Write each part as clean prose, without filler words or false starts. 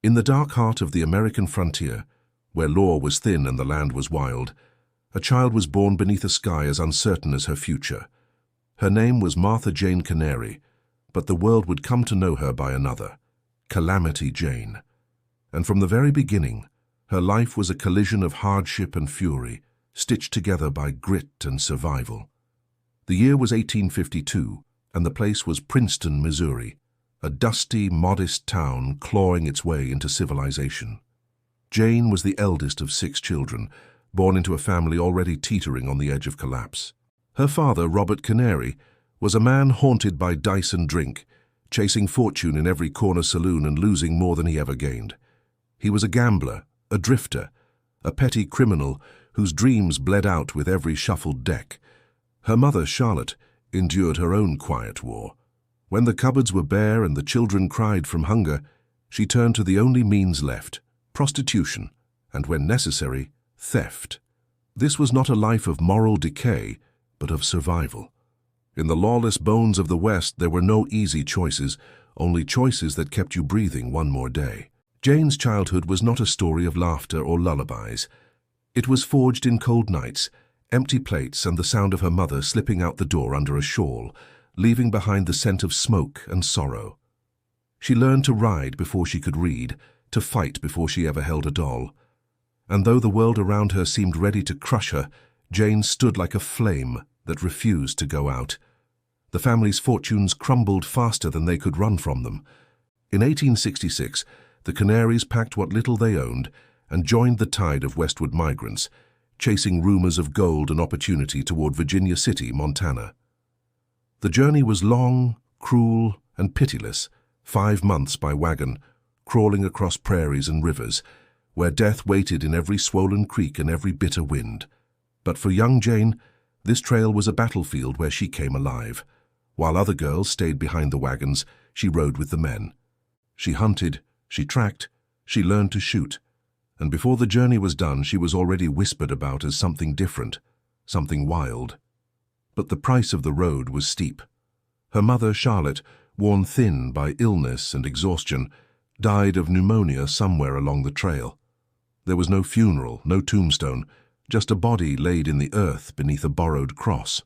In the dark heart of the American frontier, where law was thin and the land was wild, a child was born beneath a sky as uncertain as her future. Her name was Martha Jane Canary, but the world would come to know her by another, Calamity Jane. And from the very beginning, her life was a collision of hardship and fury, stitched together by grit and survival. The year was 1852, and the place was Princeton, Missouri, a dusty, modest town clawing its way into civilization. Jane was the eldest of 6 children, born into a family already teetering on the edge of collapse. Her father, Robert Canary, was a man haunted by dice and drink, chasing fortune in every corner saloon and losing more than he ever gained. He was a gambler, a drifter, a petty criminal whose dreams bled out with every shuffled deck. Her mother, Charlotte, endured her own quiet war. When the cupboards were bare and the children cried from hunger, she turned to the only means left, prostitution, and when necessary, theft. This was not a life of moral decay, but of survival. In the lawless bones of the West, there were no easy choices, only choices that kept you breathing one more day. Jane's childhood was not a story of laughter or lullabies. It was forged in cold nights, empty plates and the sound of her mother slipping out the door under a shawl, leaving behind the scent of smoke and sorrow. She learned to ride before she could read, to fight before she ever held a doll. And though the world around her seemed ready to crush her, Jane stood like a flame that refused to go out. The family's fortunes crumbled faster than they could run from them. In 1866, the Canaries packed what little they owned and joined the tide of westward migrants, chasing rumors of gold and opportunity toward Virginia City, Montana. The journey was long, cruel, and pitiless, 5 months by wagon, crawling across prairies and rivers, where death waited in every swollen creek and every bitter wind. But for young Jane, this trail was a battlefield where she came alive. While other girls stayed behind the wagons, she rode with the men. She hunted, she tracked, she learned to shoot, and before the journey was done, she was already whispered about as something different, something wild. But the price of the road was steep. Her mother, Charlotte, worn thin by illness and exhaustion, died of pneumonia somewhere along the trail. There was no funeral, no tombstone, just a body laid in the earth beneath a borrowed cross.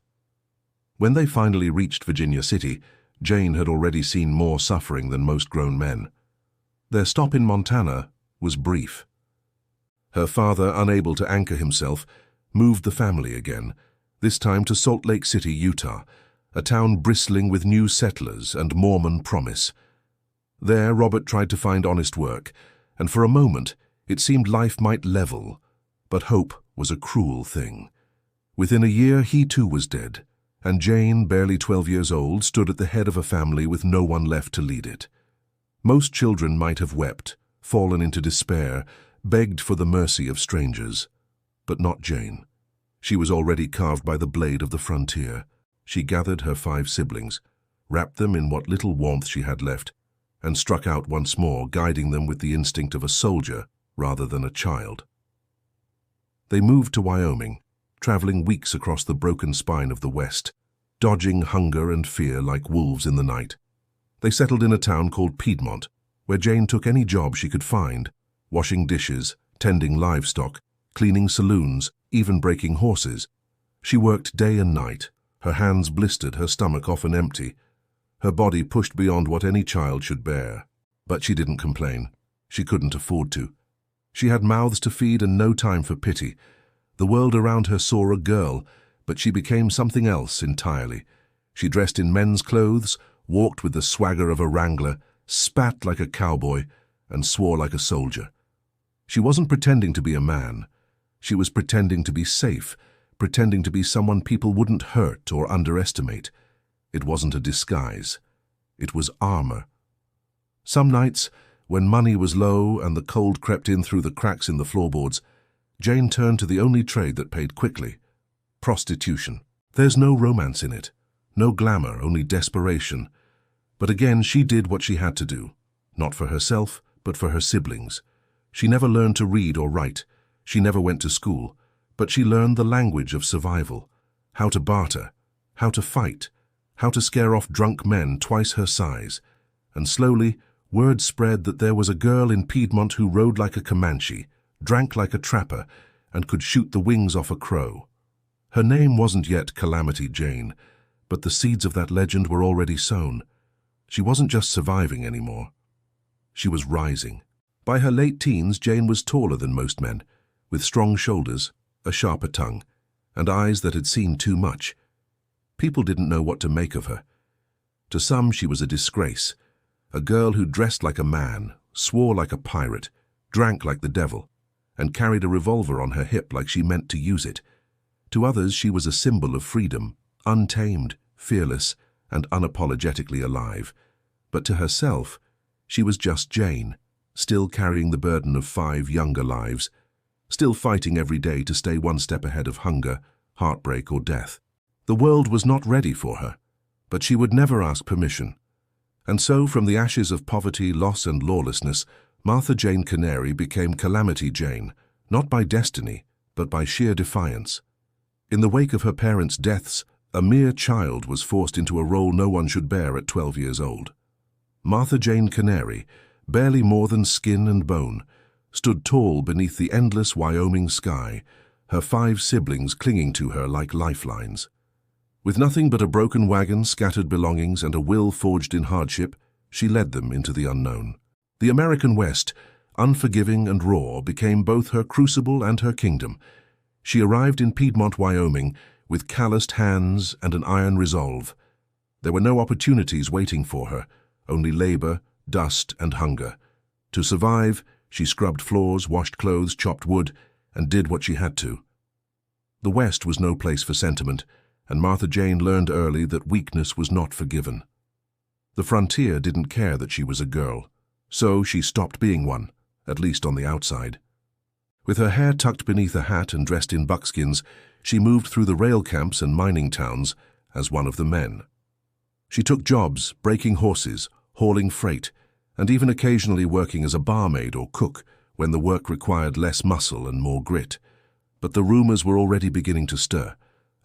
When they finally reached Virginia City, Jane had already seen more suffering than most grown men. Their stop in Montana was brief. Her father, unable to anchor himself, moved the family again, this time to Salt Lake City, Utah, a town bristling with new settlers and Mormon promise. There, Robert tried to find honest work, and for a moment, it seemed life might level, but hope was a cruel thing. Within a year, he too was dead, and Jane, barely 12 years old, stood at the head of a family with no one left to lead it. Most children might have wept, fallen into despair, begged for the mercy of strangers. But not Jane. She was already carved by the blade of the frontier. She gathered her 5 siblings, wrapped them in what little warmth she had left, and struck out once more, guiding them with the instinct of a soldier rather than a child. They moved to Wyoming, traveling weeks across the broken spine of the West, dodging hunger and fear like wolves in the night. They settled in a town called Piedmont, where Jane took any job she could find, washing dishes, tending livestock, cleaning saloons, even breaking horses. She worked day and night, her hands blistered, her stomach often empty, her body pushed beyond what any child should bear. But she didn't complain. She couldn't afford to. She had mouths to feed and no time for pity. The world around her saw a girl, but she became something else entirely. She dressed in men's clothes, walked with the swagger of a wrangler, spat like a cowboy, and swore like a soldier. She wasn't pretending to be a man. She was pretending to be safe, pretending to be someone people wouldn't hurt or underestimate. It wasn't a disguise. It was armor. Some nights, when money was low and the cold crept in through the cracks in the floorboards, Jane turned to the only trade that paid quickly: prostitution. There's no romance in it, no glamour, only desperation. But again, she did what she had to do, not for herself, but for her siblings. She never learned to read or write. She never went to school, but she learned the language of survival, how to barter, how to fight, how to scare off drunk men twice her size. And slowly, word spread that there was a girl in Piedmont who rode like a Comanche, drank like a trapper, and could shoot the wings off a crow. Her name wasn't yet Calamity Jane, but the seeds of that legend were already sown. She wasn't just surviving anymore. She was rising. By her late teens, Jane was taller than most men, with strong shoulders, a sharper tongue, and eyes that had seen too much. People didn't know what to make of her. To some, she was a disgrace, a girl who dressed like a man, swore like a pirate, drank like the devil, and carried a revolver on her hip like she meant to use it. To others, she was a symbol of freedom, untamed, fearless, and unapologetically alive. But to herself, she was just Jane, still carrying the burden of 5 younger lives, still fighting every day to stay one step ahead of hunger, heartbreak, or death. The world was not ready for her, but she would never ask permission. And so, from the ashes of poverty, loss, and lawlessness, Martha Jane Canary became Calamity Jane, not by destiny, but by sheer defiance. In the wake of her parents' deaths, a mere child was forced into a role no one should bear at 12 years old. Martha Jane Canary, barely more than skin and bone, stood tall beneath the endless Wyoming sky, her 5 siblings clinging to her like lifelines. With nothing but a broken wagon, scattered belongings, and a will forged in hardship, she led them into the unknown. The American West, unforgiving and raw, became both her crucible and her kingdom. She arrived in Piedmont, Wyoming, with calloused hands and an iron resolve. There were no opportunities waiting for her, only labor, dust, and hunger. To survive, she scrubbed floors, washed clothes, chopped wood, and did what she had to. The West was no place for sentiment, and Martha Jane learned early that weakness was not forgiven. The frontier didn't care that she was a girl, so she stopped being one, at least on the outside. With her hair tucked beneath a hat and dressed in buckskins, she moved through the rail camps and mining towns as one of the men. She took jobs, breaking horses, hauling freight, and even occasionally working as a barmaid or cook when the work required less muscle and more grit. But the rumors were already beginning to stir,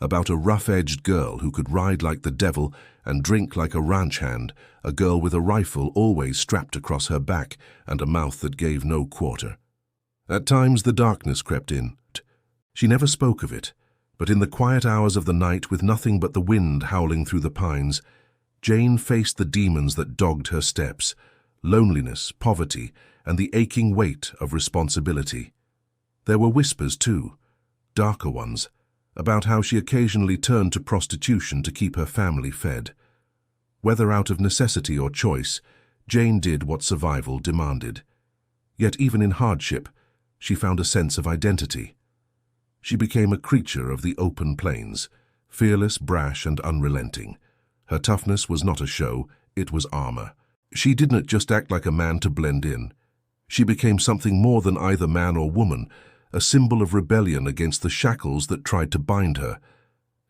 about a rough-edged girl who could ride like the devil and drink like a ranch hand, a girl with a rifle always strapped across her back and a mouth that gave no quarter. At times the darkness crept in. She never spoke of it, but in the quiet hours of the night, with nothing but the wind howling through the pines, Jane faced the demons that dogged her steps: loneliness, poverty, and the aching weight of responsibility. There were whispers, too, darker ones, about how she occasionally turned to prostitution to keep her family fed. Whether out of necessity or choice, Jane did what survival demanded. Yet even in hardship, she found a sense of identity. She became a creature of the open plains, fearless, brash, and unrelenting. Her toughness was not a show, it was armor. She didn't just act like a man to blend in. She became something more than either man or woman, a symbol of rebellion against the shackles that tried to bind her.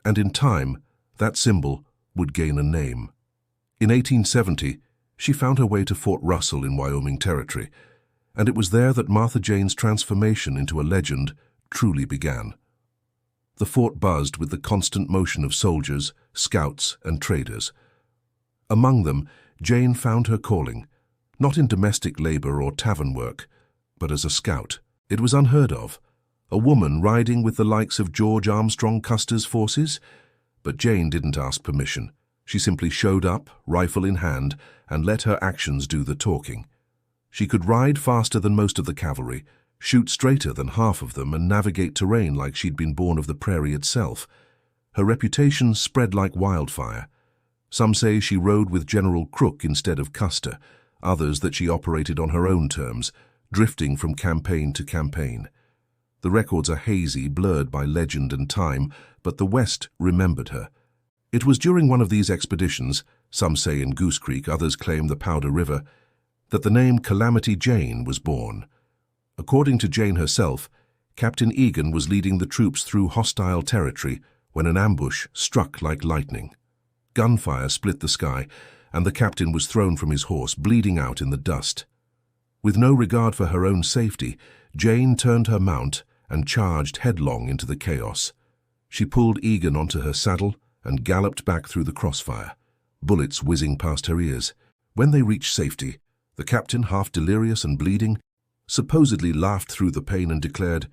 And in time, that symbol would gain a name. In 1870, she found her way to Fort Russell in Wyoming Territory, and it was there that Martha Jane's transformation into a legend truly began. The fort buzzed with the constant motion of soldiers, scouts, and traders. Among them, Jane found her calling, not in domestic labor or tavern work, but as a scout. It was unheard of, a woman riding with the likes of George Armstrong Custer's forces. But Jane didn't ask permission. She simply showed up, rifle in hand, and let her actions do the talking. She could ride faster than most of the cavalry, shoot straighter than half of them, and navigate terrain like she'd been born of the prairie itself. Her reputation spread like wildfire. Some say she rode with General Crook instead of Custer, others that she operated on her own terms, drifting from campaign to campaign. The records are hazy, blurred by legend and time, but the West remembered her. It was during one of these expeditions, some say in Goose Creek, others claim the Powder River, that the name Calamity Jane was born. According to Jane herself, Captain Egan was leading the troops through hostile territory when an ambush struck like lightning. Gunfire split the sky, and the captain was thrown from his horse, bleeding out in the dust. With no regard for her own safety, Jane turned her mount and charged headlong into the chaos. She pulled Egan onto her saddle and galloped back through the crossfire, bullets whizzing past her ears. When they reached safety, The captain, half delirious and bleeding, supposedly laughed through the pain and declared,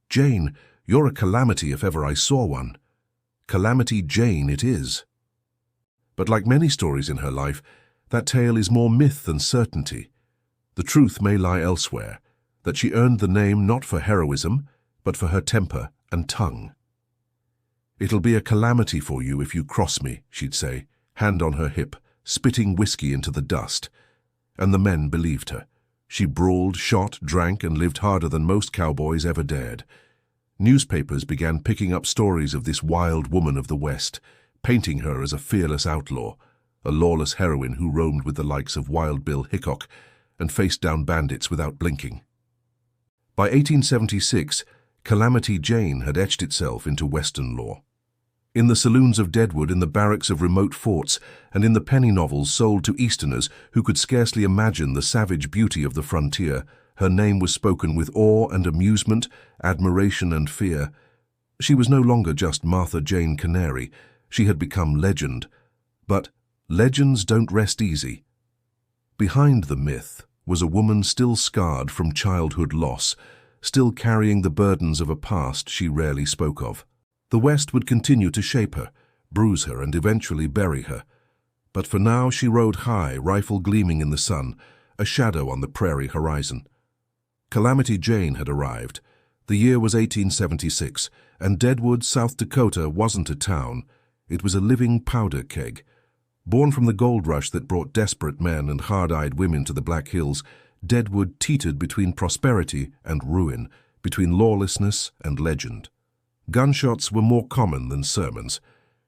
"Jane, you're a calamity if ever I saw one. Calamity Jane it is." But like many stories in her life, that tale is more myth than certainty. The truth may lie elsewhere, that she earned the name not for heroism, but for her temper and tongue. "It'll be a calamity for you if you cross me," she'd say, hand on her hip, spitting whiskey into the dust. And the men believed her. She brawled, shot, drank, and lived harder than most cowboys ever dared. Newspapers began picking up stories of this wild woman of the West, painting her as a fearless outlaw, a lawless heroine who roamed with the likes of Wild Bill Hickok and faced down bandits without blinking. By 1876, Calamity Jane had etched itself into Western lore. In the saloons of Deadwood, in the barracks of remote forts, and in the penny novels sold to Easterners who could scarcely imagine the savage beauty of the frontier, her name was spoken with awe and amusement, admiration and fear. She was no longer just Martha Jane Canary. She had become legend. But legends don't rest easy. Behind the myth was a woman still scarred from childhood loss, still carrying the burdens of a past she rarely spoke of. The West would continue to shape her, bruise her, and eventually bury her. But for now she rode high, rifle gleaming in the sun, a shadow on the prairie horizon. Calamity Jane had arrived. The year was 1876, and Deadwood, South Dakota wasn't a town. It was a living powder keg. Born from the gold rush that brought desperate men and hard-eyed women to the Black Hills, Deadwood teetered between prosperity and ruin, between lawlessness and legend. Gunshots were more common than sermons,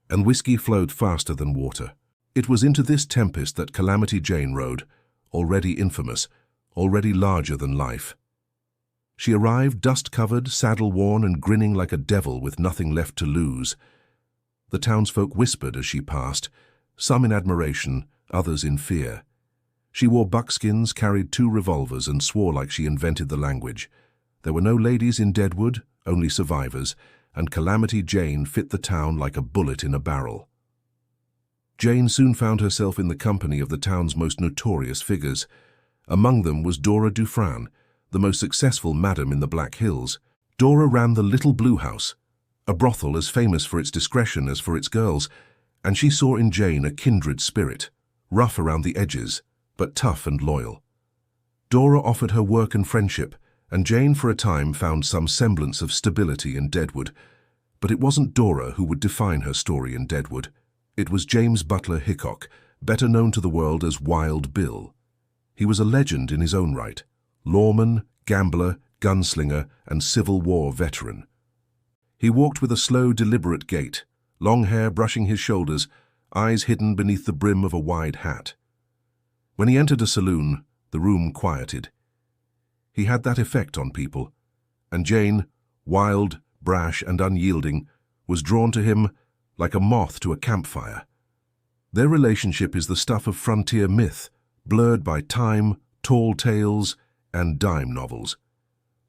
and whiskey flowed faster than water. It was into this tempest that Calamity Jane rode, already infamous, already larger than life. She arrived dust-covered, saddle-worn, and grinning like a devil with nothing left to lose. The townsfolk whispered as she passed, some in admiration, others in fear. She wore buckskins, carried 2 revolvers, and swore like she invented the language. There were no ladies in Deadwood, only survivors, and Calamity Jane fit the town like a bullet in a barrel. Jane soon found herself in the company of the town's most notorious figures. Among them was Dora Dufran, the most successful madam in the Black Hills. Dora ran the Little Blue House, a brothel as famous for its discretion as for its girls, and she saw in Jane a kindred spirit, rough around the edges, but tough and loyal. Dora offered her work and friendship, and Jane for a time found some semblance of stability in Deadwood. But it wasn't Dora who would define her story in Deadwood. It was James Butler Hickok, better known to the world as Wild Bill. He was a legend in his own right, lawman, gambler, gunslinger, and Civil War veteran. He walked with a slow, deliberate gait, long hair brushing his shoulders, eyes hidden beneath the brim of a wide hat. When he entered a saloon, the room quieted. He had that effect on people, and Jane, wild, brash, and unyielding, was drawn to him like a moth to a campfire. Their relationship is the stuff of frontier myth, blurred by time, tall tales, and dime novels.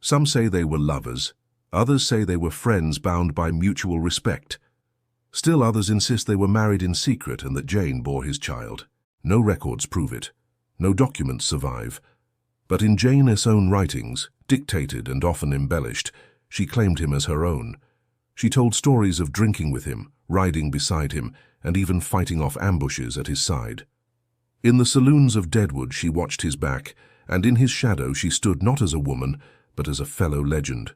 Some say they were lovers, others say they were friends bound by mutual respect. Still others insist they were married in secret and that Jane bore his child. No records prove it. No documents survive. But in Jane's own writings, dictated and often embellished, she claimed him as her own. She told stories of drinking with him, riding beside him, and even fighting off ambushes at his side. In the saloons of Deadwood she watched his back, and in his shadow she stood not as a woman, but as a fellow legend.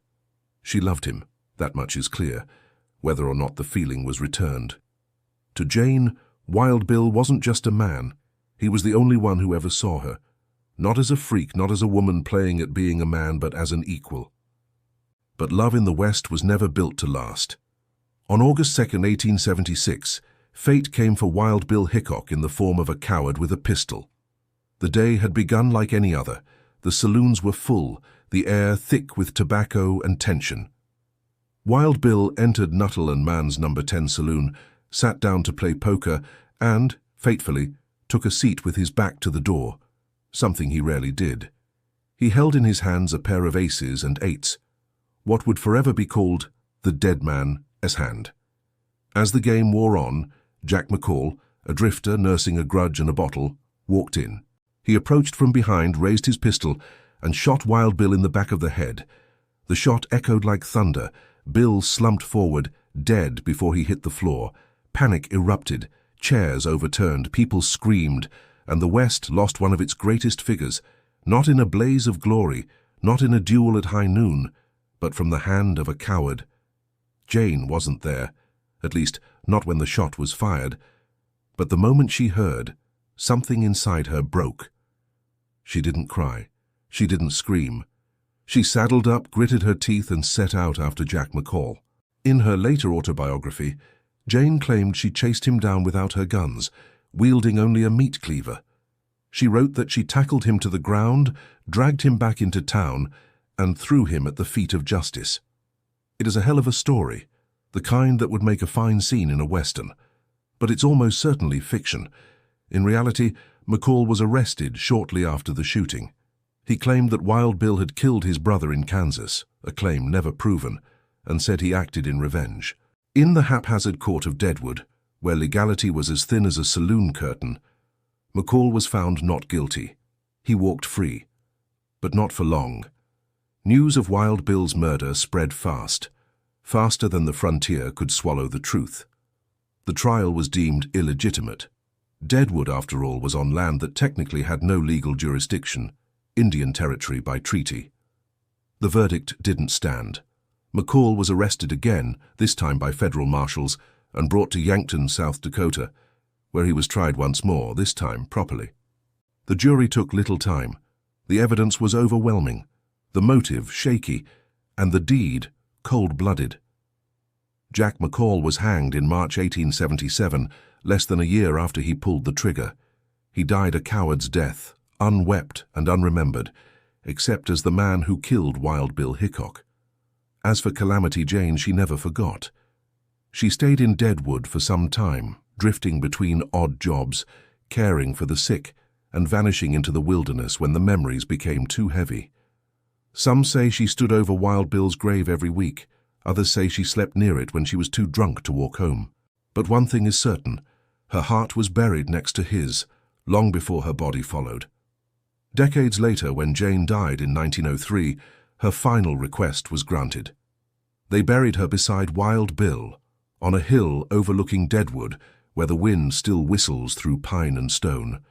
She loved him, that much is clear, whether or not the feeling was returned. To Jane, Wild Bill wasn't just a man. He was the only one who ever saw her. Not as a freak, not as a woman playing at being a man, but as an equal. But love in the West was never built to last. On August 2nd, 1876, fate came for Wild Bill Hickok in the form of a coward with a pistol. The day had begun like any other. The saloons were full, the air thick with tobacco and tension. Wild Bill entered Nuttall and Mann's No. 10 saloon, sat down to play poker, and, fatefully, took a seat with his back to the door, something he rarely did. He held in his hands a pair of aces and eights, what would forever be called the dead man's hand. As the game wore on, Jack McCall, a drifter nursing a grudge and a bottle, walked in. He approached from behind, raised his pistol, and shot Wild Bill in the back of the head. The shot echoed like thunder. Bill slumped forward, dead before he hit the floor. Panic erupted. Chairs overturned, people screamed, and the West lost one of its greatest figures, not in a blaze of glory, not in a duel at high noon, but from the hand of a coward. Jane wasn't there, at least not when the shot was fired, but the moment she heard, something inside her broke. She didn't cry. She didn't scream. She saddled up, gritted her teeth, and set out after Jack McCall. In her later autobiography, Jane claimed she chased him down without her guns, wielding only a meat cleaver. She wrote that she tackled him to the ground, dragged him back into town, and threw him at the feet of justice. It is a hell of a story, the kind that would make a fine scene in a Western. But it's almost certainly fiction. In reality, McCall was arrested shortly after the shooting. He claimed that Wild Bill had killed his brother in Kansas, a claim never proven, and said he acted in revenge. In the haphazard court of Deadwood, where legality was as thin as a saloon curtain, McCall was found not guilty. He walked free. But not for long. News of Wild Bill's murder spread fast, faster than the frontier could swallow the truth. The trial was deemed illegitimate. Deadwood, after all, was on land that technically had no legal jurisdiction, Indian territory by treaty. The verdict didn't stand. McCall was arrested again, this time by federal marshals, and brought to Yankton, South Dakota, where he was tried once more, this time properly. The jury took little time. The evidence was overwhelming, the motive shaky, and the deed cold-blooded. Jack McCall was hanged in March 1877, less than a year after he pulled the trigger. He died a coward's death, unwept and unremembered, except as the man who killed Wild Bill Hickok. As for Calamity Jane, she never forgot. She stayed in Deadwood for some time, drifting between odd jobs, caring for the sick, and vanishing into the wilderness when the memories became too heavy. Some say she stood over Wild Bill's grave every week. Others say she slept near it when she was too drunk to walk home. But one thing is certain, her heart was buried next to his, long before her body followed. Decades later, when Jane died in 1903, her final request was granted. They buried her beside Wild Bill, on a hill overlooking Deadwood, where the wind still whistles through pine and stone.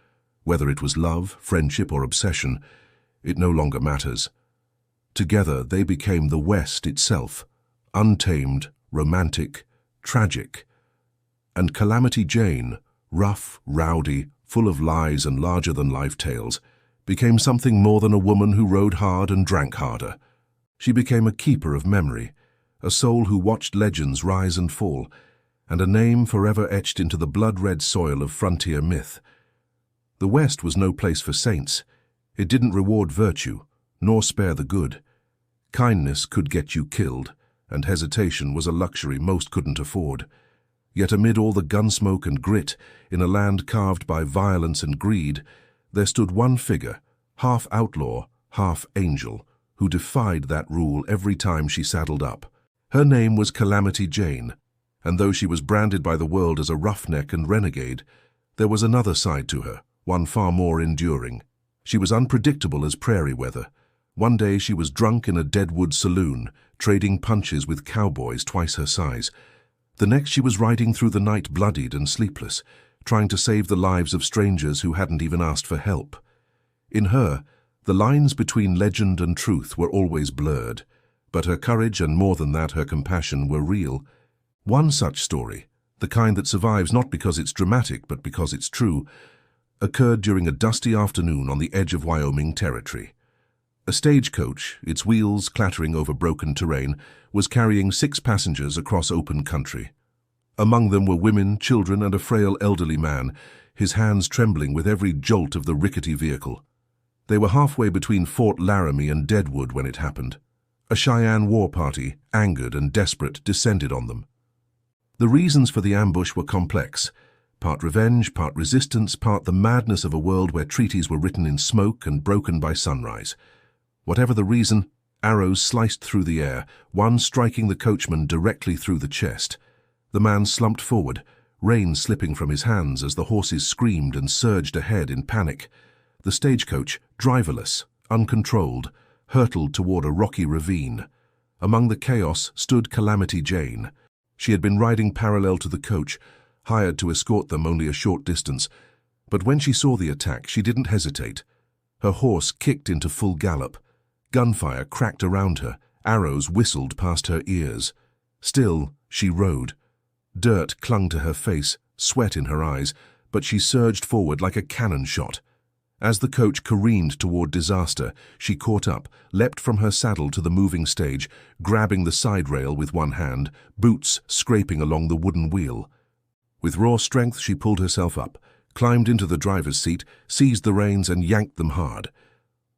Whether it was love, friendship, or obsession, it no longer matters. Together they became the West itself, untamed, romantic, tragic. And Calamity Jane, rough, rowdy, full of lies and larger-than-life tales, became something more than a woman who rode hard and drank harder. She became a keeper of memory, a soul who watched legends rise and fall, and a name forever etched into the blood-red soil of frontier myth. The West was no place for saints. It didn't reward virtue, nor spare the good. Kindness could get you killed, and hesitation was a luxury most couldn't afford. Yet amid all the gunsmoke and grit, in a land carved by violence and greed, there stood one figure, half outlaw, half angel, who defied that rule every time she saddled up. Her name was Calamity Jane, and though she was branded by the world as a roughneck and renegade, there was another side to her, one far more enduring. She was unpredictable as prairie weather. One day she was drunk in a Deadwood saloon, trading punches with cowboys twice her size. The next she was riding through the night bloodied and sleepless, trying to save the lives of strangers who hadn't even asked for help. In her, the lines between legend and truth were always blurred, but her courage and more than that, her compassion were real. One such story, the kind that survives not because it's dramatic but because it's true, occurred during a dusty afternoon on the edge of Wyoming territory. A stagecoach, its wheels clattering over broken terrain, was carrying 6 passengers across open country. Among them were women, children, and a frail elderly man, his hands trembling with every jolt of the rickety vehicle. They were halfway between Fort Laramie and Deadwood when it happened. A Cheyenne war party, angered and desperate, descended on them. The reasons for the ambush were complex. Part revenge, part resistance, part the madness of a world where treaties were written in smoke and broken by sunrise. Whatever the reason, arrows sliced through the air, one striking the coachman directly through the chest. The man slumped forward, reins slipping from his hands as the horses screamed and surged ahead in panic. the stagecoach, driverless, uncontrolled, hurtled toward a rocky ravine. Among the chaos stood Calamity Jane. She had been riding parallel to the coach, hired to escort them only a short distance, but when she saw the attack, she didn't hesitate. Her horse kicked into full gallop. Gunfire cracked around her, arrows whistled past her ears. Still, she rode. Dirt clung to her face, sweat in her eyes, but she surged forward like a cannon shot. As the coach careened toward disaster, she caught up, leapt from her saddle to the moving stage, grabbing the side rail with one hand, boots scraping along the wooden wheel. With raw strength, she pulled herself up, climbed into the driver's seat, seized the reins and yanked them hard.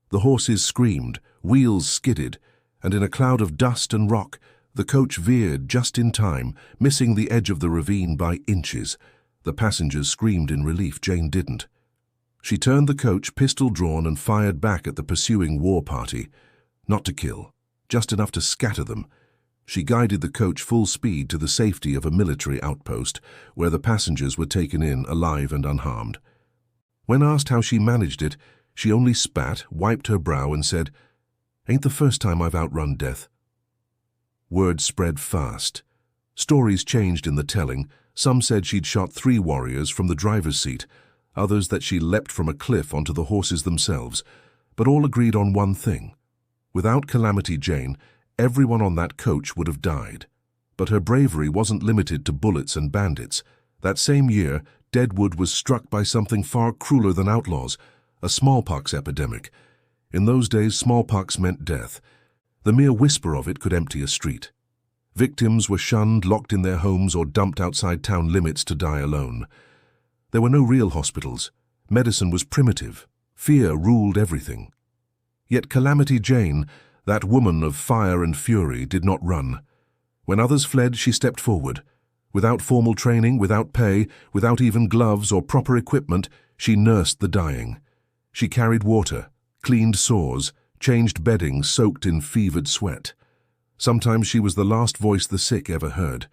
The horses screamed, wheels skidded, and in a cloud of dust and rock, the coach veered just in time, missing the edge of the ravine by inches. The passengers screamed in relief. Jane didn't. She turned the coach, pistol drawn, and fired back at the pursuing war party. Not to kill, just enough to scatter them. She guided the coach full speed to the safety of a military outpost, where the passengers were taken in alive and unharmed. When asked how she managed it, she only spat, wiped her brow, and said, "Ain't the first time I've outrun death." Word spread fast. Stories changed in the telling. Some said she'd shot 3 warriors from the driver's seat, others that she leapt from a cliff onto the horses themselves, but all agreed on one thing. Without Calamity Jane, everyone on that coach would have died. But her bravery wasn't limited to bullets and bandits. That same year, Deadwood was struck by something far crueler than outlaws, a smallpox epidemic. In those days, smallpox meant death. The mere whisper of it could empty a street. Victims were shunned, locked in their homes, or dumped outside town limits to die alone. There were no real hospitals. Medicine was primitive. Fear ruled everything. Yet Calamity Jane, that woman of fire and fury, did not run. When others fled, she stepped forward. Without formal training, without pay, without even gloves or proper equipment, she nursed the dying. She carried water, cleaned sores, changed bedding soaked in fevered sweat. Sometimes she was the last voice the sick ever heard.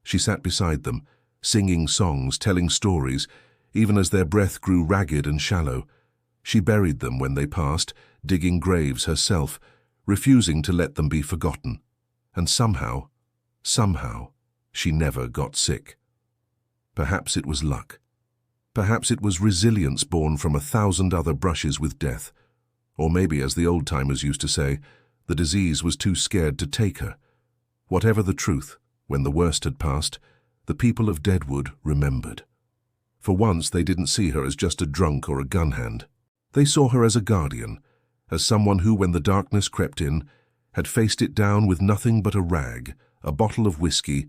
She sat beside them, singing songs, telling stories, even as their breath grew ragged and shallow. She buried them when they passed, digging graves herself, refusing to let them be forgotten. And somehow, she never got sick. Perhaps it was luck. Perhaps it was resilience born from 1,000 other brushes with death. Or maybe, as the old-timers used to say, the disease was too scared to take her. Whatever the truth, when the worst had passed, the people of Deadwood remembered. For once, they didn't see her as just a drunk or a gun hand. They saw her as a guardian, as someone who, when the darkness crept in, had faced it down with nothing but a rag, a bottle of whiskey,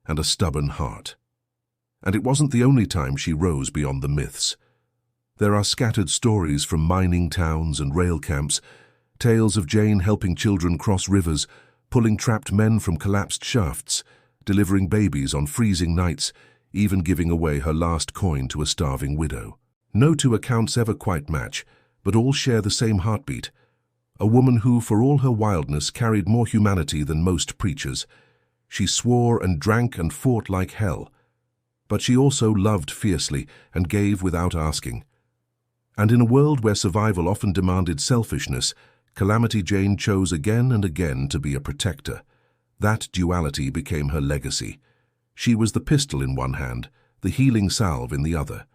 and a stubborn heart. And it wasn't the only time she rose beyond the myths. There are scattered stories from mining towns and rail camps, tales of Jane helping children cross rivers, pulling trapped men from collapsed shafts, delivering babies on freezing nights, even giving away her last coin to a starving widow. No 2 accounts ever quite match, but all share the same heartbeat. A woman who, for all her wildness, carried more humanity than most preachers. She swore and drank and fought like hell. But she also loved fiercely and gave without asking. And in a world where survival often demanded selfishness, Calamity Jane chose again and again to be a protector. That duality became her legacy. She was the pistol in one hand, the healing salve in the other.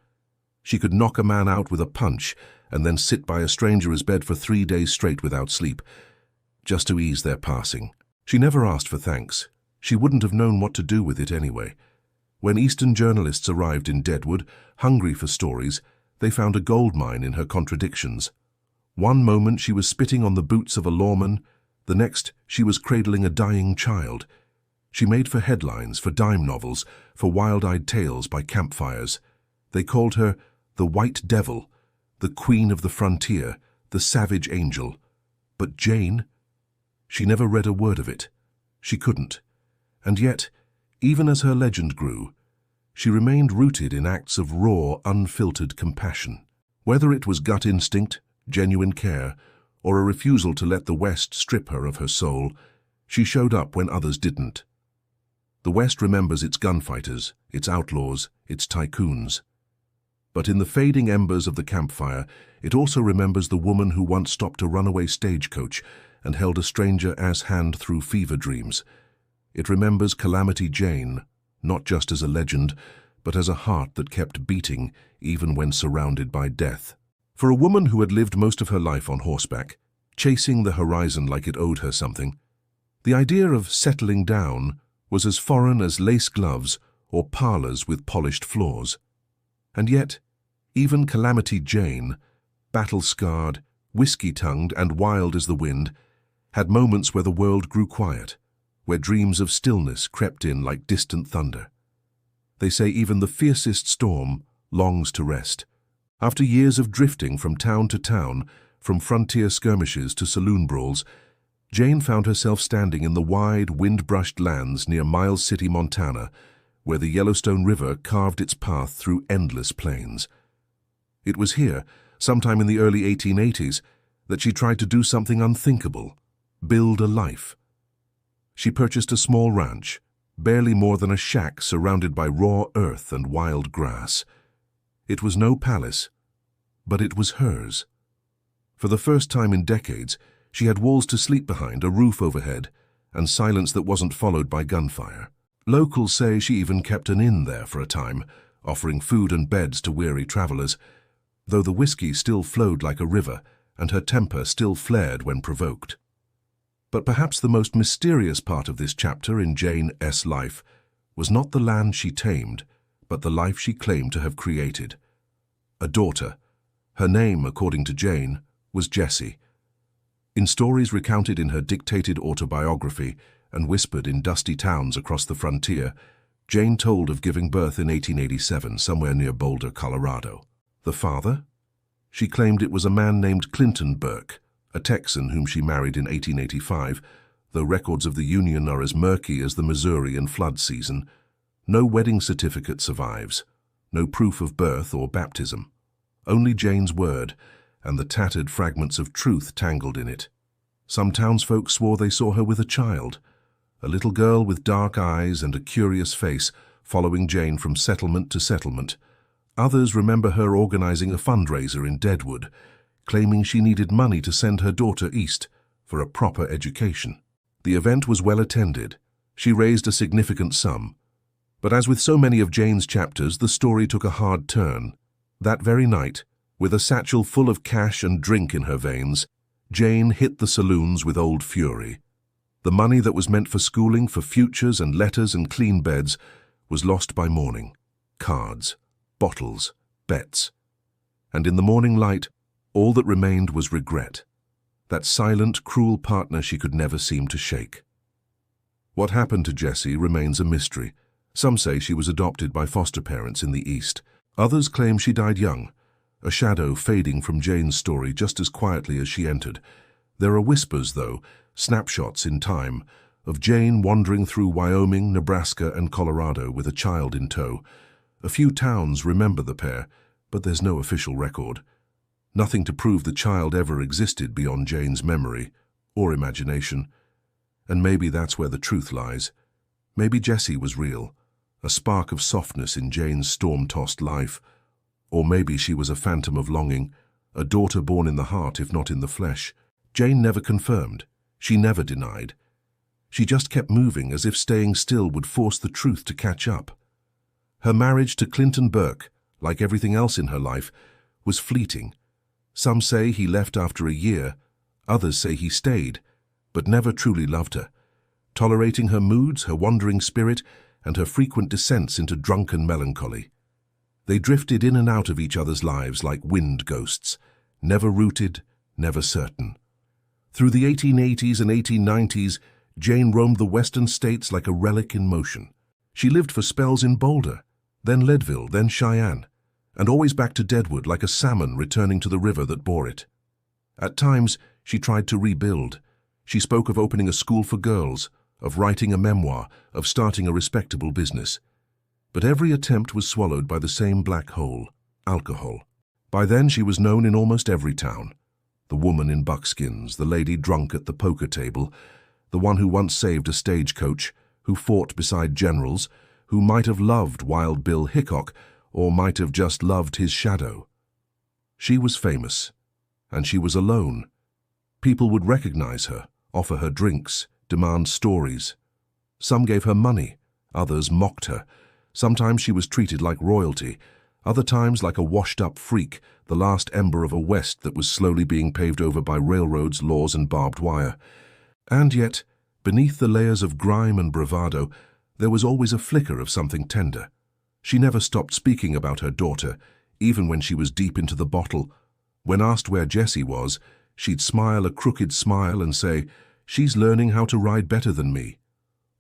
She could knock a man out with a punch and then sit by a stranger's bed for 3 days straight without sleep, just to ease their passing. She never asked for thanks. She wouldn't have known what to do with it anyway. When Eastern journalists arrived in Deadwood, hungry for stories, they found a goldmine in her contradictions. One moment she was spitting on the boots of a lawman, the next she was cradling a dying child. She made for headlines, for dime novels, for wild-eyed tales by campfires. They called her the White Devil, the Queen of the Frontier, the Savage Angel. But Jane? She never read a word of it. She couldn't. And yet, even as her legend grew, she remained rooted in acts of raw, unfiltered compassion. Whether it was gut instinct, genuine care, or a refusal to let the West strip her of her soul, she showed up when others didn't. The West remembers its gunfighters, its outlaws, its tycoons. But in the fading embers of the campfire, it also remembers the woman who once stopped a runaway stagecoach and held a stranger as hand through fever dreams. It remembers Calamity Jane, not just as a legend, but as a heart that kept beating even when surrounded by death. For a woman who had lived most of her life on horseback, chasing the horizon like it owed her something, the idea of settling down was as foreign as lace gloves or parlors with polished floors. And yet, even Calamity Jane, battle-scarred, whiskey-tongued and wild as the wind, had moments where the world grew quiet, where dreams of stillness crept in like distant thunder. They say even the fiercest storm longs to rest. After years of drifting from town to town, from frontier skirmishes to saloon brawls, Jane found herself standing in the wide, wind-brushed lands near Miles City, Montana, where the Yellowstone River carved its path through endless plains. It was here, sometime in the early 1880s, that she tried to do something unthinkable, build a life. She purchased a small ranch, barely more than a shack surrounded by raw earth and wild grass. It was no palace, but it was hers. For the first time in decades, she had walls to sleep behind, a roof overhead, and silence that wasn't followed by gunfire. Locals say she even kept an inn there for a time, offering food and beds to weary travelers, though the whiskey still flowed like a river and her temper still flared when provoked. But perhaps the most mysterious part of this chapter in Jane S. life was not the land she tamed, but the life she claimed to have created. A daughter. Her name, according to Jane, was Jessie. In stories recounted in her dictated autobiography and whispered in dusty towns across the frontier, Jane told of giving birth in 1887 somewhere near Boulder, Colorado. The father? She claimed it was a man named Clinton Burke, a Texan whom she married in 1885, though records of the union are as murky as the Missouri and flood season. No wedding certificate survives, no proof of birth or baptism. Only Jane's word, and the tattered fragments of truth tangled in it. Some townsfolk swore they saw her with a child, a little girl with dark eyes and a curious face, following Jane from settlement to settlement. Others remember her organizing a fundraiser in Deadwood, claiming she needed money to send her daughter east for a proper education. The event was well attended. She raised a significant sum. But as with so many of Jane's chapters, the story took a hard turn. That very night, with a satchel full of cash and drink in her veins, Jane hit the saloons with old fury. The money that was meant for schooling, for futures and letters and clean beds, was lost by morning. Cards, bottles, bets. And in the morning light, all that remained was regret. That silent, cruel partner she could never seem to shake. What happened to Jessie remains a mystery. Some say she was adopted by foster parents in the East. Others claim she died young, a shadow fading from Jane's story just as quietly as she entered. There are whispers, though, snapshots in time, of Jane wandering through Wyoming, Nebraska, and Colorado with a child in tow. A few towns remember the pair, but there's no official record. Nothing to prove the child ever existed beyond Jane's memory or imagination. And maybe that's where the truth lies. Maybe Jessie was real, a spark of softness in Jane's storm-tossed life. Or maybe she was a phantom of longing, a daughter born in the heart if not in the flesh. Jane never confirmed. She never denied. She just kept moving as if staying still would force the truth to catch up. Her marriage to Clinton Burke, like everything else in her life, was fleeting. Some say he left after a year, others say he stayed, but never truly loved her, tolerating her moods, her wandering spirit, and her frequent descents into drunken melancholy. They drifted in and out of each other's lives like wind ghosts, never rooted, never certain. Through the 1880s and 1890s, Jane roamed the western states like a relic in motion. She lived for spells in Boulder, then Leadville, then Cheyenne, and always back to Deadwood like a salmon returning to the river that bore it. At times, she tried to rebuild. She spoke of opening a school for girls, of writing a memoir, of starting a respectable business. But every attempt was swallowed by the same black hole, alcohol. By then she was known in almost every town. The woman in buckskins, the lady drunk at the poker table, the one who once saved a stagecoach, who fought beside generals, who might have loved Wild Bill Hickok, or might have just loved his shadow. She was famous, and she was alone. People would recognize her, offer her drinks, demand stories. Some gave her money, others mocked her. Sometimes she was treated like royalty, other times like a washed-up freak, the last ember of a West that was slowly being paved over by railroads, laws, and barbed wire. And yet, beneath the layers of grime and bravado, there was always a flicker of something tender. She never stopped speaking about her daughter, even when she was deep into the bottle. When asked where Jessie was, she'd smile a crooked smile and say, "She's learning how to ride better than me."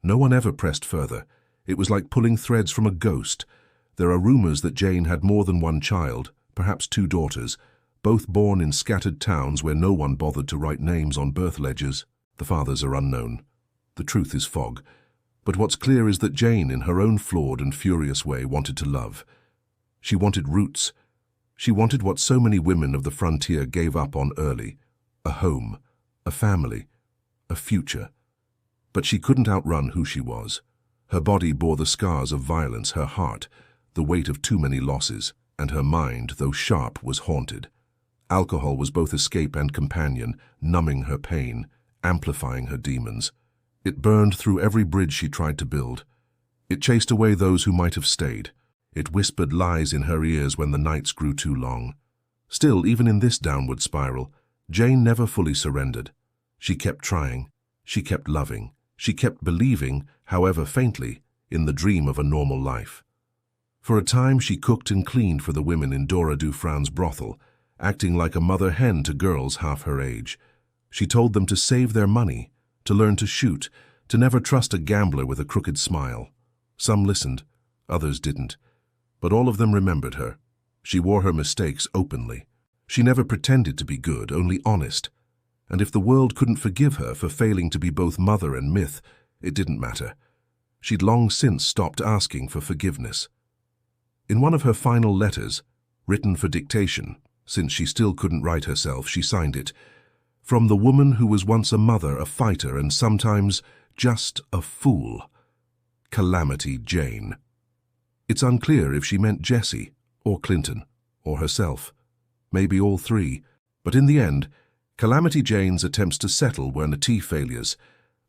No one ever pressed further. It was like pulling threads from a ghost. There are rumors that Jane had more than one child, perhaps 2 daughters, both born in scattered towns where no one bothered to write names on birth ledgers. The fathers are unknown. The truth is fog. But what's clear is that Jane, in her own flawed and furious way, wanted to love. She wanted roots. She wanted what so many women of the frontier gave up on early: a home, a family, a future. But she couldn't outrun who she was. Her body bore the scars of violence, her heart, the weight of too many losses, and her mind, though sharp, was haunted. Alcohol was both escape and companion, numbing her pain, amplifying her demons. It burned through every bridge she tried to build. It chased away those who might have stayed. It whispered lies in her ears when the nights grew too long. Still, even in this downward spiral, Jane never fully surrendered. She kept trying. She kept loving. She kept believing, however faintly, in the dream of a normal life. For a time she cooked and cleaned for the women in Dora Dufran's brothel, acting like a mother hen to girls half her age. She told them to save their money, to learn to shoot, to never trust a gambler with a crooked smile. Some listened, others didn't. But all of them remembered her. She wore her mistakes openly. She never pretended to be good, only honest. And if the world couldn't forgive her for failing to be both mother and myth, it didn't matter. She'd long since stopped asking for forgiveness. In one of her final letters, written for dictation, since she still couldn't write herself, she signed it, "From the woman who was once a mother, a fighter, and sometimes just a fool, Calamity Jane." It's unclear if she meant Jessie, or Clinton, or herself. Maybe all three. But in the end, Calamity Jane's attempts to settle were naïve failures.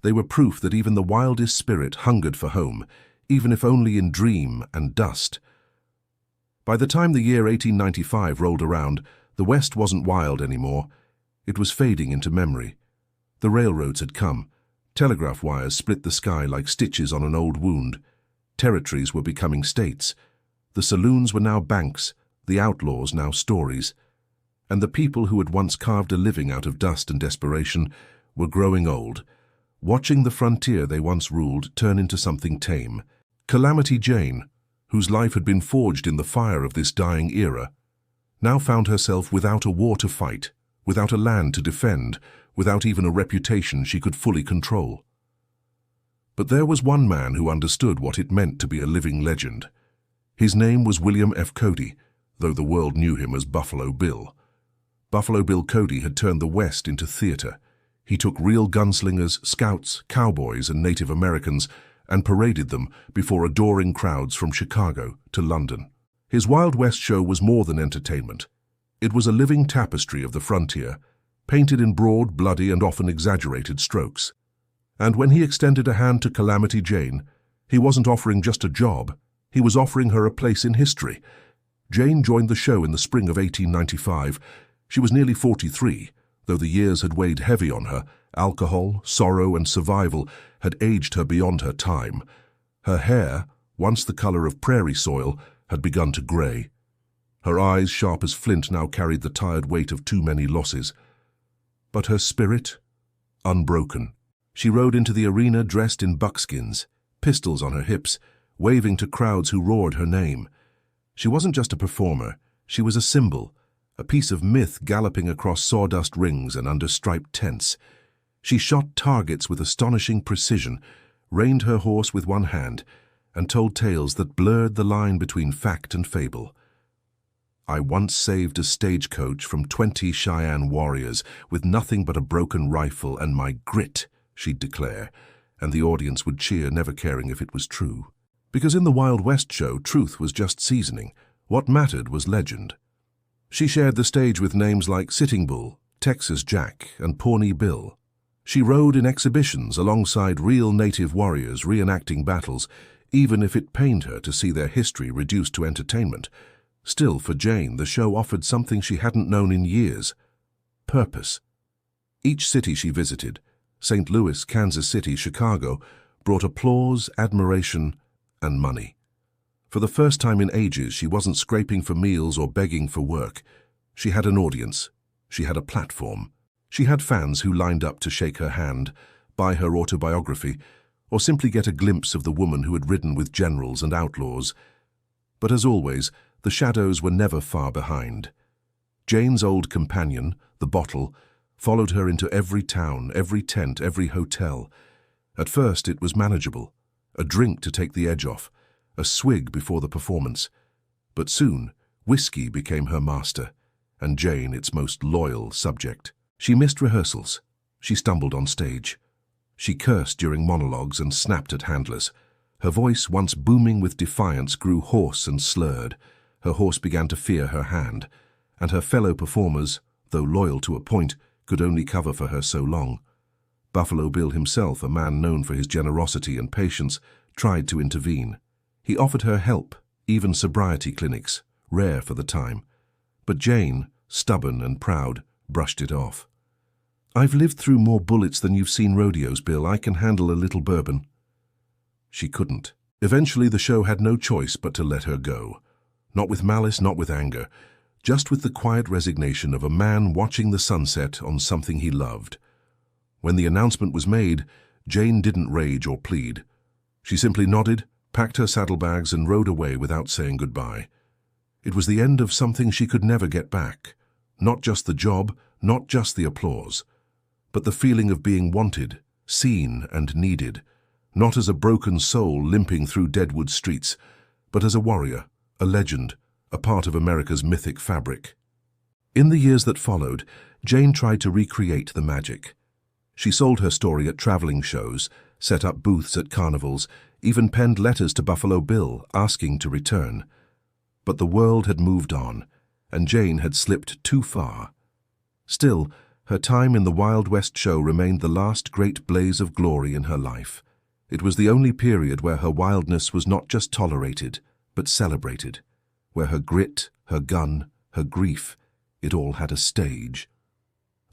They were proof that even the wildest spirit hungered for home, even if only in dream and dust. By the time the year 1895 rolled around, the West wasn't wild anymore. It was fading into memory. The railroads had come. Telegraph wires split the sky like stitches on an old wound. Territories were becoming states. The saloons were now banks, the outlaws now stories. And the people who had once carved a living out of dust and desperation were growing old, watching the frontier they once ruled turn into something tame. Calamity Jane, whose life had been forged in the fire of this dying era, now found herself without a war to fight, without a land to defend, without even a reputation she could fully control. But there was one man who understood what it meant to be a living legend. His name was William F. Cody, though the world knew him as Buffalo Bill. Buffalo Bill Cody had turned the West into theater. He took real gunslingers, scouts, cowboys, and Native Americans and paraded them before adoring crowds from Chicago to London. His Wild West show was more than entertainment. It was a living tapestry of the frontier, painted in broad, bloody, and often exaggerated strokes. And when he extended a hand to Calamity Jane, he wasn't offering just a job. He was offering her a place in history. Jane joined the show in the spring of 1895. She was nearly 43, though the years had weighed heavy on her. Alcohol, sorrow, and survival had aged her beyond her time. Her hair, once the color of prairie soil, had begun to gray. Her eyes, sharp as flint, now carried the tired weight of too many losses. But her spirit, unbroken. She rode into the arena dressed in buckskins, pistols on her hips, waving to crowds who roared her name. She wasn't just a performer, she was a symbol, a piece of myth galloping across sawdust rings and under striped tents. She shot targets with astonishing precision, reined her horse with one hand, and told tales that blurred the line between fact and fable. "I once saved a stagecoach from 20 Cheyenne warriors with nothing but a broken rifle and my grit," she'd declare, and the audience would cheer, never caring if it was true. Because in the Wild West show, truth was just seasoning, What mattered was legend. She shared the stage with names like Sitting Bull, Texas Jack, and Pawnee Bill. She rode in exhibitions alongside real native warriors reenacting battles, even if it pained her to see their history reduced to entertainment. Still, for Jane, the show offered something she hadn't known in years: purpose. Each city she visited, St. Louis, Kansas City, Chicago, brought applause, admiration, and money. For the first time in ages, she wasn't scraping for meals or begging for work. She had an audience. She had a platform. She had fans who lined up to shake her hand, buy her autobiography, or simply get a glimpse of the woman who had ridden with generals and outlaws. But as always, the shadows were never far behind. Jane's old companion, the bottle, followed her into every town, every tent, every hotel. At first it was manageable, a drink to take the edge off, a swig before the performance. But soon, whiskey became her master, and Jane its most loyal subject. She missed rehearsals. She stumbled on stage. She cursed during monologues and snapped at handlers. Her voice, once booming with defiance, grew hoarse and slurred. Her horse began to fear her hand, and her fellow performers, though loyal to a point, could only cover for her so long. Buffalo Bill himself, a man known for his generosity and patience, tried to intervene. He offered her help, even sobriety clinics, rare for the time. But Jane, stubborn and proud, brushed it off. "I've lived through more bullets than you've seen rodeos, Bill. I can handle a little bourbon." She couldn't. Eventually the show had no choice but to let her go. Not with malice, not with anger, just with the quiet resignation of a man watching the sunset on something he loved. When the announcement was made, Jane didn't rage or plead. She simply nodded, packed her saddlebags, and rode away without saying goodbye. It was the end of something she could never get back. Not just the job, not just the applause, but the feeling of being wanted, seen, and needed, not as a broken soul limping through Deadwood streets, but as a warrior, a legend, a part of America's mythic fabric. In the years that followed, Jane tried to recreate the magic. She sold her story at traveling shows, set up booths at carnivals, even penned letters to Buffalo Bill asking to return. But the world had moved on, and Jane had slipped too far. Still, her time in the Wild West show remained the last great blaze of glory in her life. It was the only period where her wildness was not just tolerated, but celebrated, where her grit, her gun, her grief, it all had a stage.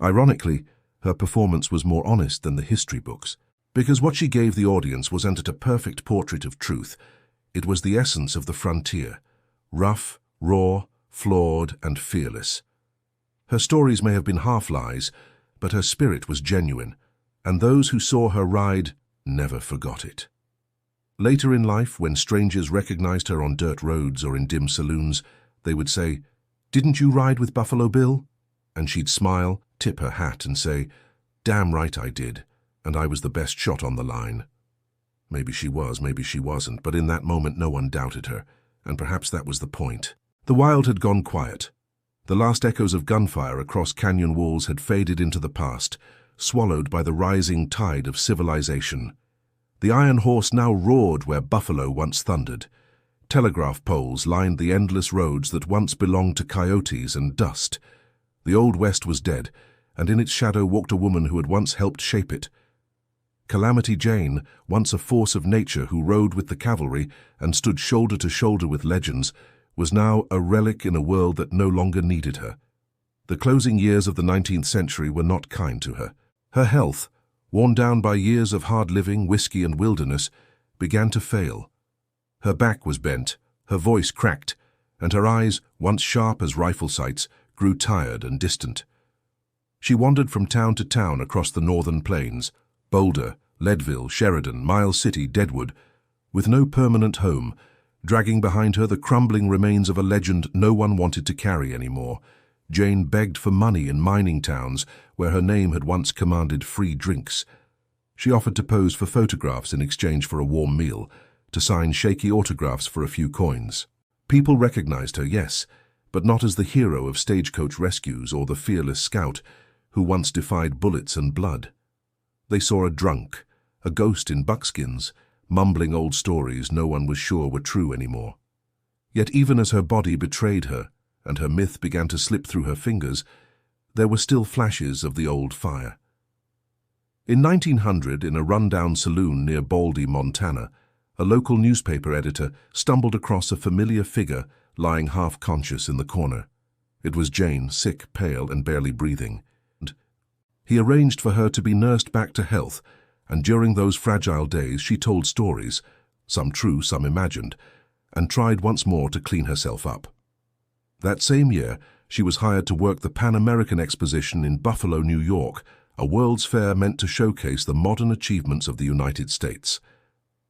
Ironically, her performance was more honest than the history books, because what she gave the audience wasn't a perfect portrait of truth. It was the essence of the frontier, rough, raw, flawed, and fearless. Her stories may have been half-lies, but her spirit was genuine, and those who saw her ride never forgot it. Later in life, when strangers recognized her on dirt roads or in dim saloons, they would say, "Didn't you ride with Buffalo Bill?" And she'd smile, tip her hat, and say, "Damn right I did, and I was the best shot on the line." Maybe she was, maybe she wasn't, but in that moment no one doubted her, and perhaps that was the point. The wild had gone quiet. The last echoes of gunfire across canyon walls had faded into the past, swallowed by the rising tide of civilization. The iron horse now roared where buffalo once thundered. Telegraph poles lined the endless roads that once belonged to coyotes and dust. The Old West was dead, and in its shadow walked a woman who had once helped shape it. Calamity Jane, once a force of nature who rode with the cavalry and stood shoulder to shoulder with legends, was now a relic in a world that no longer needed her. The closing years of the 19th century were not kind to her. Her health, worn down by years of hard living, whiskey, and wilderness, began to fail. Her back was bent, her voice cracked, and her eyes, once sharp as rifle sights, grew tired and distant. She wandered from town to town across the northern plains, Boulder, Leadville, Sheridan, Miles City, Deadwood, with no permanent home, dragging behind her the crumbling remains of a legend no one wanted to carry anymore. Jane begged for money in mining towns where her name had once commanded free drinks. She offered to pose for photographs in exchange for a warm meal, to sign shaky autographs for a few coins. People recognized her, yes, but not as the hero of stagecoach rescues or the fearless scout who once defied bullets and blood. They saw a drunk, a ghost in buckskins, mumbling old stories no one was sure were true anymore. Yet even as her body betrayed her, and her myth began to slip through her fingers, there were still flashes of the old fire. In 1900, in a rundown saloon near Baldy, Montana, a local newspaper editor stumbled across a familiar figure lying half-conscious in the corner. It was Jane, sick, pale, and barely breathing. He arranged for her to be nursed back to health, and during those fragile days she told stories, some true, some imagined, and tried once more to clean herself up. That same year, she was hired to work the Pan American Exposition in Buffalo, New York, a World's Fair meant to showcase the modern achievements of the United States.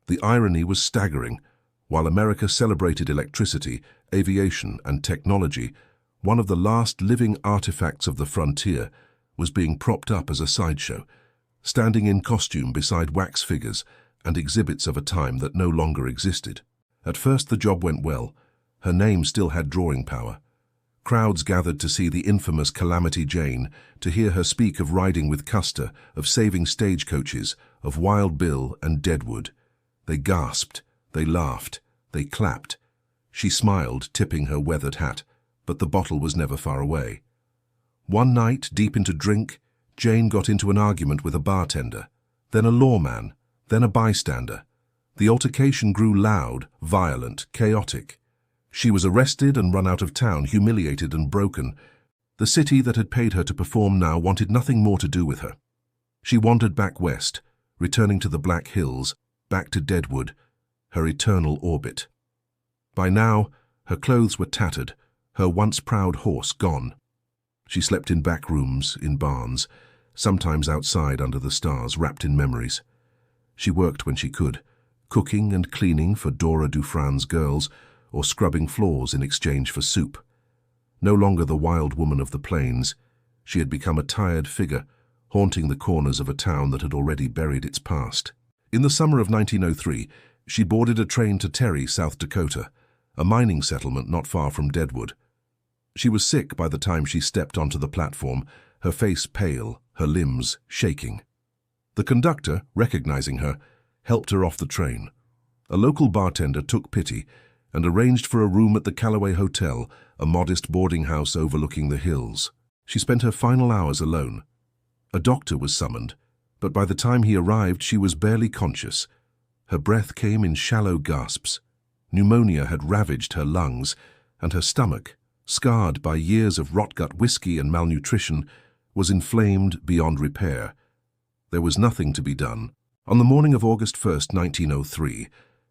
The irony was staggering. While America celebrated electricity, aviation, and technology, one of the last living artifacts of the frontier was being propped up as a sideshow, standing in costume beside wax figures and exhibits of a time that no longer existed. At first the job went well. Her name still had drawing power. Crowds gathered to see the infamous Calamity Jane, to hear her speak of riding with Custer, of saving stagecoaches, of Wild Bill and Deadwood. They gasped, they laughed, they clapped. She smiled, tipping her weathered hat, but the bottle was never far away. One night, deep into drink, Jane got into an argument with a bartender, then a lawman, then a bystander. The altercation grew loud, violent, chaotic. She was arrested and run out of town, humiliated and broken. The city that had paid her to perform now wanted nothing more to do with her. She wandered back west, returning to the Black Hills, back to Deadwood, her eternal orbit. By now, her clothes were tattered, her once proud horse gone. She slept in back rooms, in barns, sometimes outside under the stars, wrapped in memories. She worked when she could, cooking and cleaning for Dora Dufran's girls, or scrubbing floors in exchange for soup. No longer the wild woman of the plains, she had become a tired figure, haunting the corners of a town that had already buried its past. In the summer of 1903, she boarded a train to Terry, South Dakota, a mining settlement not far from Deadwood. She was sick by the time she stepped onto the platform, her face pale, her limbs shaking. The conductor, recognizing her, helped her off the train. A local bartender took pity and arranged for a room at the Callaway Hotel, a modest boarding house overlooking the hills. She spent her final hours alone. A doctor was summoned, but by the time he arrived she was barely conscious. Her breath came in shallow gasps. Pneumonia had ravaged her lungs, and her stomach, scarred by years of rot-gut whiskey and malnutrition, was inflamed beyond repair. There was nothing to be done. On the morning of August 1st, 1903,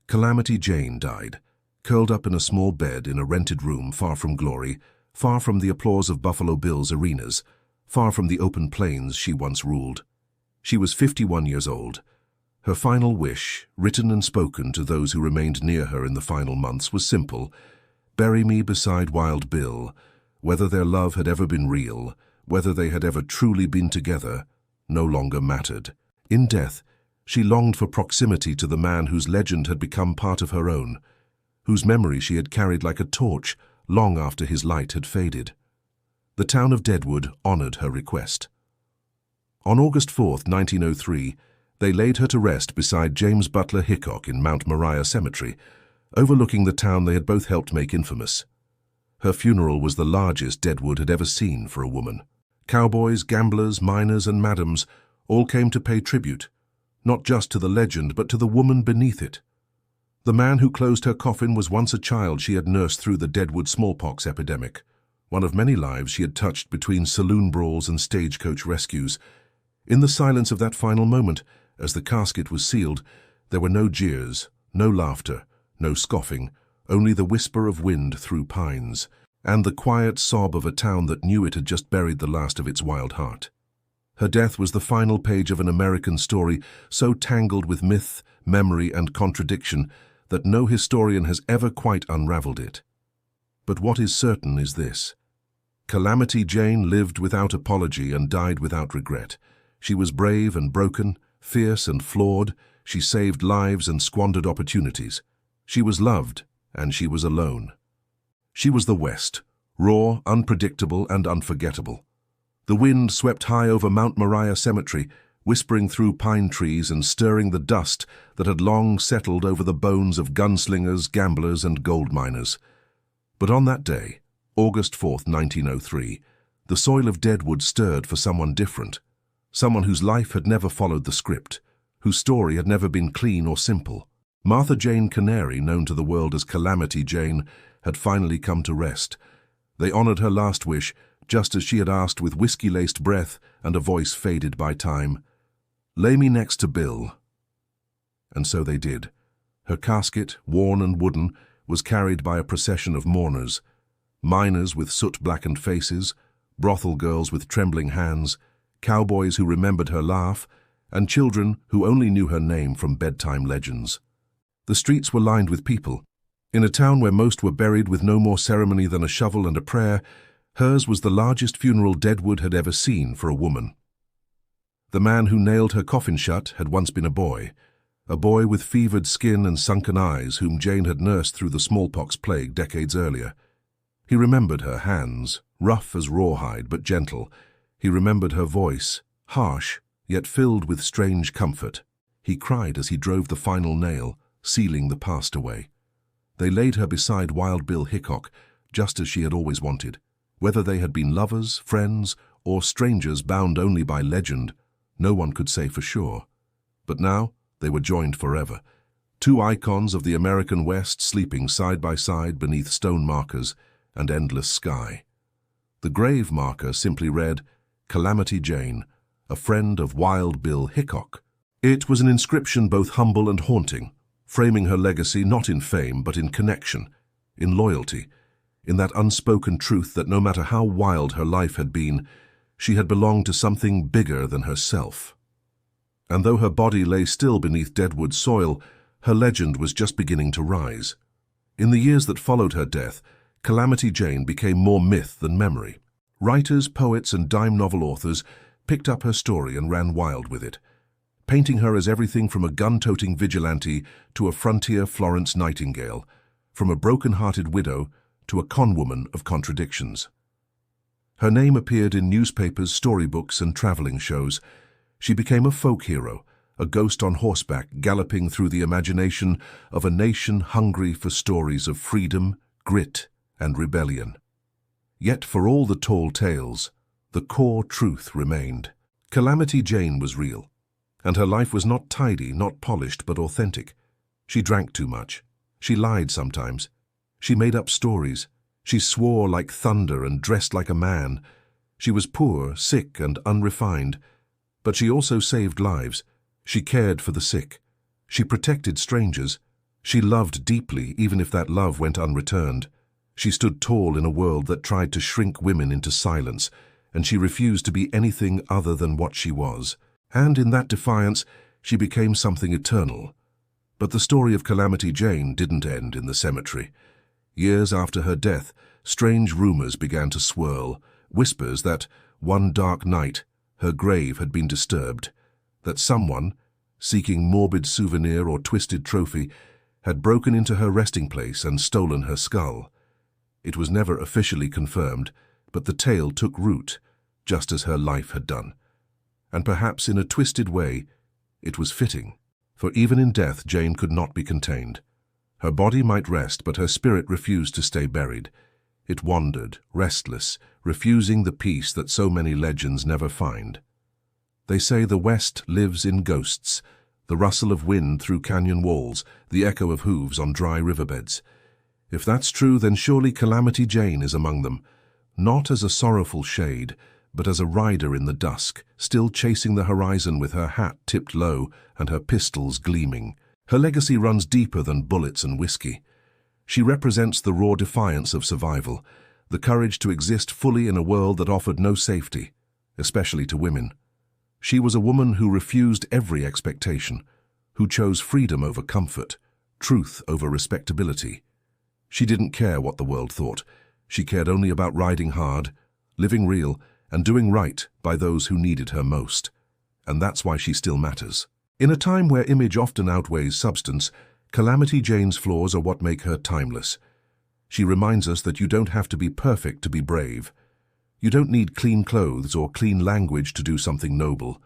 Calamity Jane died, curled up in a small bed in a rented room far from glory, far from the applause of Buffalo Bill's arenas, far from the open plains she once ruled. She was 51 years old. Her final wish, written and spoken to those who remained near her in the final months, was simple: bury me beside Wild Bill. Whether their love had ever been real, whether they had ever truly been together, no longer mattered. In death, she longed for proximity to the man whose legend had become part of her own, whose memory she had carried like a torch long after his light had faded. The town of Deadwood honored her request. On August 4th, 1903, they laid her to rest beside James Butler Hickok in Mount Moriah Cemetery, overlooking the town they had both helped make infamous. Her funeral was the largest Deadwood had ever seen for a woman. Cowboys, gamblers, miners, and madams all came to pay tribute, not just to the legend, but to the woman beneath it. The man who closed her coffin was once a child she had nursed through the Deadwood smallpox epidemic, one of many lives she had touched between saloon brawls and stagecoach rescues. In the silence of that final moment, as the casket was sealed, there were no jeers, no laughter, no scoffing, only the whisper of wind through pines, and the quiet sob of a town that knew it had just buried the last of its wild heart. Her death was the final page of an American story so tangled with myth, memory, and contradiction that no historian has ever quite unraveled it. But what is certain is this: Calamity Jane lived without apology and died without regret. She was brave and broken, fierce and flawed. She saved lives and squandered opportunities. She was loved, and she was alone. She was the West, raw, unpredictable, and unforgettable. The wind swept high over Mount Moriah Cemetery, whispering through pine trees and stirring the dust that had long settled over the bones of gunslingers, gamblers, and gold miners. But on that day, August 4th, 1903, the soil of Deadwood stirred for someone different, someone whose life had never followed the script, whose story had never been clean or simple. Martha Jane Canary, known to the world as Calamity Jane, had finally come to rest. They honored her last wish, just as she had asked, with whiskey-laced breath and a voice faded by time. "Lay me next to Bill." And so they did. Her casket, worn and wooden, was carried by a procession of mourners, miners with soot-blackened faces, brothel girls with trembling hands, cowboys who remembered her laugh, and children who only knew her name from bedtime legends. The streets were lined with people. In a town where most were buried with no more ceremony than a shovel and a prayer, hers was the largest funeral Deadwood had ever seen for a woman. The man who nailed her coffin shut had once been a boy with fevered skin and sunken eyes whom Jane had nursed through the smallpox plague decades earlier. He remembered her hands, rough as rawhide but gentle. He remembered her voice, harsh, yet filled with strange comfort. He cried as he drove the final nail, sealing the past away. They laid her beside Wild Bill Hickok, just as she had always wanted. Whether they had been lovers, friends, or strangers bound only by legend, no one could say for sure. But now, they were joined forever. Two icons of the American West sleeping side by side beneath stone markers and endless sky. The grave marker simply read, "Calamity Jane, a friend of Wild Bill Hickok." It was an inscription both humble and haunting, framing her legacy not in fame but in connection, in loyalty, in that unspoken truth that no matter how wild her life had been, she had belonged to something bigger than herself. And though her body lay still beneath Deadwood soil, her legend was just beginning to rise. In the years that followed her death, Calamity Jane became more myth than memory. Writers, poets, and dime novel authors picked up her story and ran wild with it, painting her as everything from a gun-toting vigilante to a frontier Florence Nightingale, from a broken-hearted widow to a conwoman of contradictions. Her name appeared in newspapers, storybooks, and traveling shows. She became a folk hero, a ghost on horseback galloping through the imagination of a nation hungry for stories of freedom, grit, and rebellion. Yet for all the tall tales, the core truth remained. Calamity Jane was real, and her life was not tidy, not polished, but authentic. She drank too much. She lied sometimes. She made up stories. She swore like thunder and dressed like a man. She was poor, sick, and unrefined. But she also saved lives. She cared for the sick. She protected strangers. She loved deeply, even if that love went unreturned. She stood tall in a world that tried to shrink women into silence, and she refused to be anything other than what she was. And in that defiance, she became something eternal. But the story of Calamity Jane didn't end in the cemetery. Years after her death, strange rumors began to swirl, whispers that, one dark night, her grave had been disturbed, that someone, seeking morbid souvenir or twisted trophy, had broken into her resting place and stolen her skull. It was never officially confirmed, but the tale took root, just as her life had done. And perhaps in a twisted way, it was fitting, for even in death Jane could not be contained. Her body might rest, but her spirit refused to stay buried. It wandered, restless, refusing the peace that so many legends never find. They say the West lives in ghosts, the rustle of wind through canyon walls, the echo of hooves on dry riverbeds. If that's true, then surely Calamity Jane is among them, not as a sorrowful shade, but as a rider in the dusk, still chasing the horizon with her hat tipped low and her pistols gleaming. Her legacy runs deeper than bullets and whiskey. She represents the raw defiance of survival, the courage to exist fully in a world that offered no safety, especially to women. She was a woman who refused every expectation, who chose freedom over comfort, truth over respectability. She didn't care what the world thought. She cared only about riding hard, living real, and doing right by those who needed her most. And that's why she still matters. In a time where image often outweighs substance, Calamity Jane's flaws are what make her timeless. She reminds us that you don't have to be perfect to be brave. You don't need clean clothes or clean language to do something noble.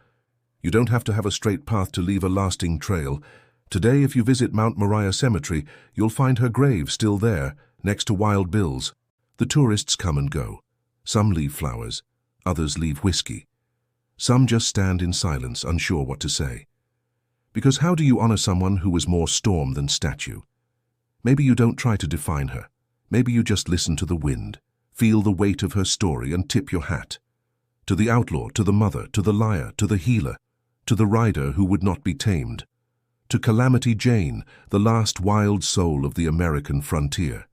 You don't have to have a straight path to leave a lasting trail. Today, if you visit Mount Moriah Cemetery, you'll find her grave still there, Next to Wild Bill's, the tourists come and go. Some leave flowers, others leave whiskey. Some just stand in silence, unsure what to say. Because how do you honor someone who was more storm than statue? Maybe you don't try to define her. Maybe you just listen to the wind, feel the weight of her story and tip your hat. To the outlaw, to the mother, to the liar, to the healer, to the rider who would not be tamed. To Calamity Jane, the last wild soul of the American frontier.